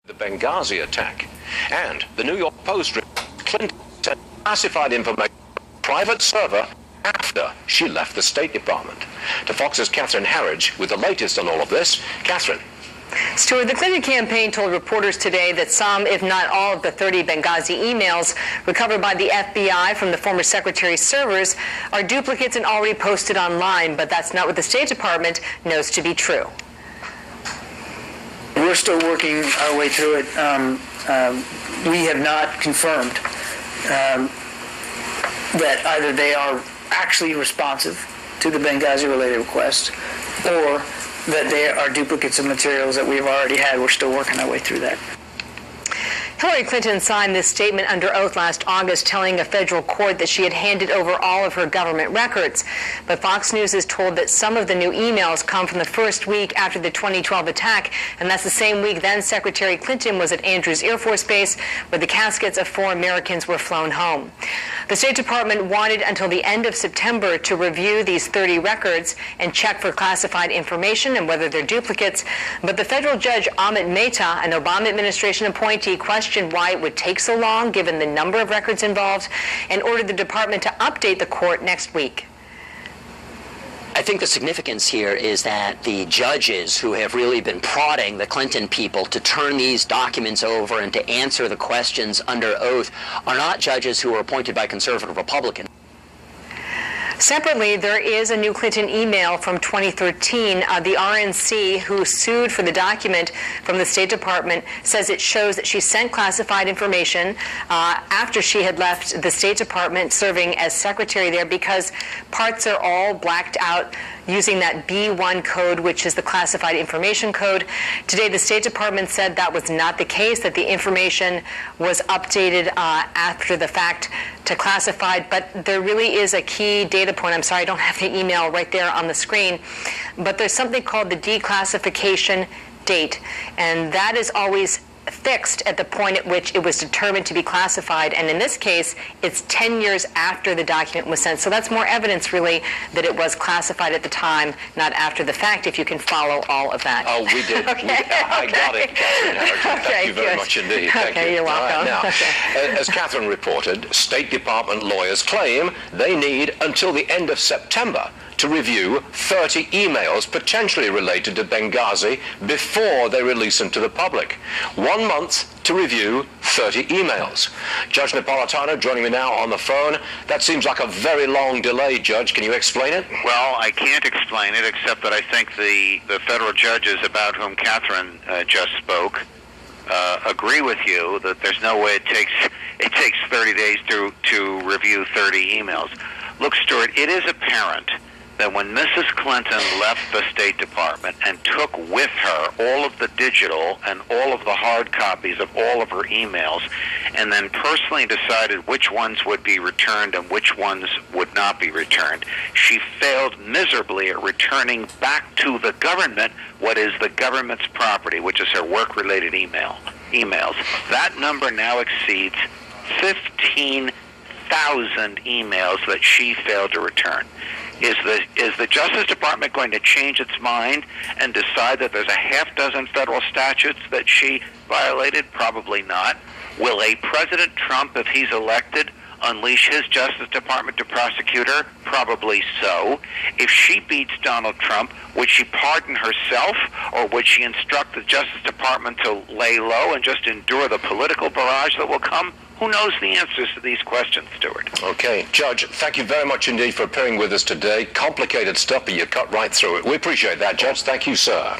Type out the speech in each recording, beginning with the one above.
The Benghazi attack. And the New York Post reports Clinton sent classified information to a private server after she left the State Department. To Fox's Catherine Harridge with the latest on all of this. Catherine. Stuart, the Clinton campaign told reporters today that some, if not all, of the 30 Benghazi emails recovered by the FBI from the former secretary's servers are duplicates and already posted online, but that's not what the State Department knows to be true. We're still working our way through it. We have not confirmed that either they are actually responsive to the Benghazi-related request or that they are duplicates of materials that we've already had. We're still working our way through that. Hillary Clinton signed this statement under oath last August, telling a federal court that she had handed over all of her government records. But Fox News is told that some of the new emails come from the first week after the 2012 attack, and that's the same week then Secretary Clinton was at Andrews Air Force Base, where the caskets of 4 Americans were flown home. The State Department wanted until the end of September to review these 30 records and check for classified information and whether they're duplicates. But the federal judge, Amit Mehta, an Obama administration appointee, questioned why it would take so long given the number of records involved and ordered the department to update the court next week. I think the significance here is that the judges who have really been prodding the Clinton people to turn these documents over and to answer the questions under oath are not judges who were appointed by conservative Republicans. Separately, there is a new Clinton email from 2013. The RNC, who sued for the document from the State Department, says it shows that she sent classified information after she had left the State Department serving as secretary there, because parts are all blacked out using that B1 code, which is the classified information code. Today, the State Department said that was not the case, that the information was updated after the fact to classified, but there really is a key data point. I'm sorry, I don't have the email right there on the screen, but there's something called the declassification date, and that is always fixed at the point at which it was determined to be classified, and in this case it's 10 years after the document was sent. So that's more evidence really that it was classified at the time, not after the fact, if you can follow all of that. Oh, we did. Okay. I got it, Catherine Harrington. Thank you very much indeed. Thank you. You're welcome. All right, now, as Catherine reported, State Department lawyers claim they need until the end of September to review 30 emails potentially related to Benghazi before they release them to the public. 1 month to review 30 emails. Judge Napolitano joining me now on the phone. That seems like a very long delay, Judge. Can you explain it? Well, I can't explain it, except that I think the federal judges about whom Catherine just spoke agree with you that there's no way it takes 30 days to review 30 emails. Look, Stuart, it is apparent that when Mrs. Clinton left the State Department and took with her all of the digital and all of the hard copies of all of her emails, and then personally decided which ones would be returned and which ones would not be returned, she failed miserably at returning back to the government what is the government's property, which is her work-related emails. That number now exceeds 15,000 emails that she failed to return. Is the Justice Department going to change its mind and decide that there's a half dozen federal statutes that she violated? Probably not. Will a President Trump, if he's elected, unleash his Justice Department to prosecute her? Probably so. If she beats Donald Trump, would she pardon herself, or would she instruct the Justice Department to lay low and just endure the political barrage that will come? Who knows the answers to these questions, Stuart? Okay. Judge, thank you very much indeed for appearing with us today. Complicated stuff, but you cut right through it. We appreciate that, Judge. Thank you, sir.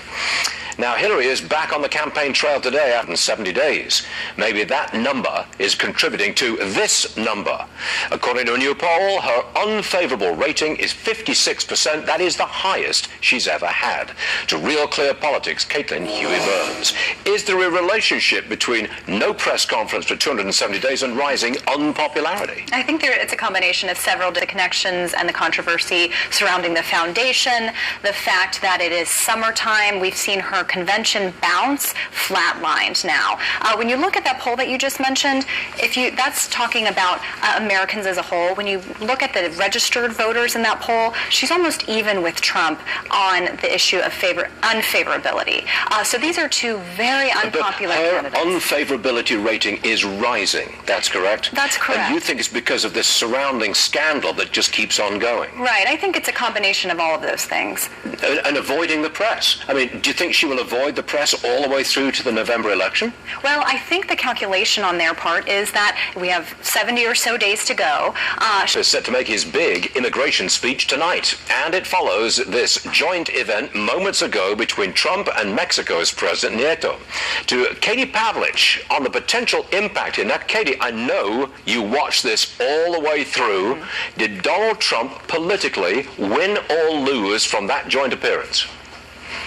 Now, Hillary is back on the campaign trail today after 70 days. Maybe that number is contributing to this number. According to a new poll, her unfavorable rating is 56%. That is the highest she's ever had. To Real Clear Politics, Caitlin Huey-Burns. Is there a relationship between no press conference for 270 days and rising unpopularity? I think it's a combination of several connections and the controversy surrounding the foundation, the fact that it is summertime. We've seen her convention bounce flatlined now. When you look at that poll that you just mentioned, that's talking about Americans as a whole. When you look at the registered voters in that poll, she's almost even with Trump on the issue of unfavorability. So these are two very unpopular candidates. Her unfavorability rating is rising. That's correct? That's correct. And you think it's because of this surrounding scandal that just keeps on going? Right. I think it's a combination of all of those things. And avoiding the press. I mean, do you think she will avoid the press all the way through to the November election? Well, I think the calculation on their part is that we have 70 or so days to go. Is set to make his big immigration speech tonight. And it follows this joint event moments ago between Trump and Mexico's President Nieto. To Katie Pavlich on the potential impact here. Now, Katie, I know you watched this all the way through. Mm-hmm. Did Donald Trump politically win or lose from that joint appearance?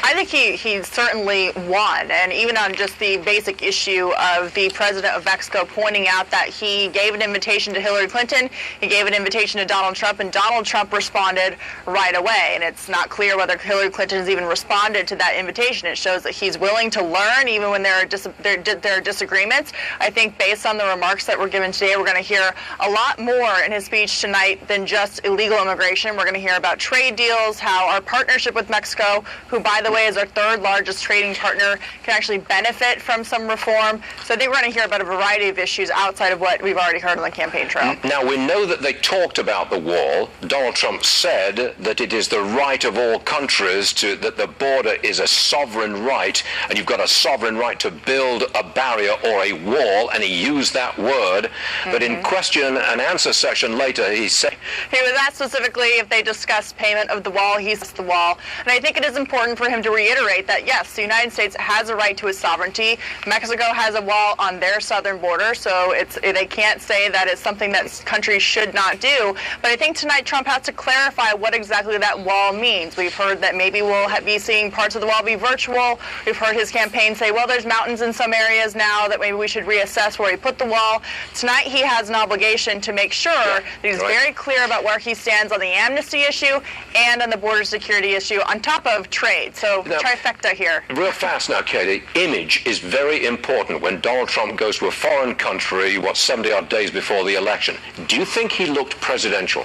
I think he certainly won, and even on just the basic issue of the president of Mexico pointing out that he gave an invitation to Hillary Clinton, he gave an invitation to Donald Trump, and Donald Trump responded right away. And it's not clear whether Hillary Clinton has even responded to that invitation. It shows that he's willing to learn even when there are disagreements. I think based on the remarks that were given today, we're going to hear a lot more in his speech tonight than just illegal immigration. We're going to hear about trade deals, how our partnership with Mexico, who by the way is our third largest trading partner, can actually benefit from some reform. So I think we're going to hear about a variety of issues outside of what we've already heard on the campaign trail. Now, we know that they talked about the wall. Donald Trump said that it is the right of all countries that the border is a sovereign right, and you've got a sovereign right to build a barrier or a wall, and he used that word. Mm-hmm. But in question and answer session later, he said... He was asked specifically if they discussed payment of the wall. He said the wall. And I think it is important for him to reiterate that, yes, the United States has a right to its sovereignty. Mexico has a wall on their southern border, so they can't say that it's something that countries should not do. But I think tonight Trump has to clarify what exactly that wall means. We've heard that maybe we'll be seeing parts of the wall be virtual. We've heard his campaign say, well, there's mountains in some areas now that maybe we should reassess where he put the wall. Tonight he has an obligation to make sure that he's very clear about where he stands on the amnesty issue and on the border security issue, on top of trade. So now, trifecta here. Real fast now, Katie. Image is very important when Donald Trump goes to a foreign country, 70-odd days before the election. Do you think he looked presidential?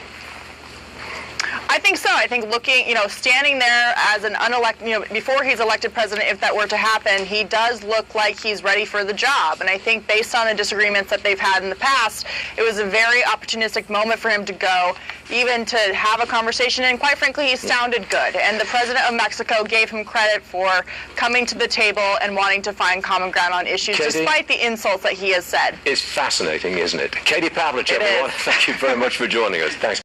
I think so. I think standing there as an unelected, before he's elected president, if that were to happen, he does look like he's ready for the job. And I think based on the disagreements that they've had in the past, it was a very opportunistic moment for him to go, even to have a conversation. And quite frankly, he sounded good. And the president of Mexico gave him credit for coming to the table and wanting to find common ground on issues, Katie, despite the insults that he has said. It's fascinating, isn't it? Katie Pavlich, everyone, thank you very much for joining us. Thanks.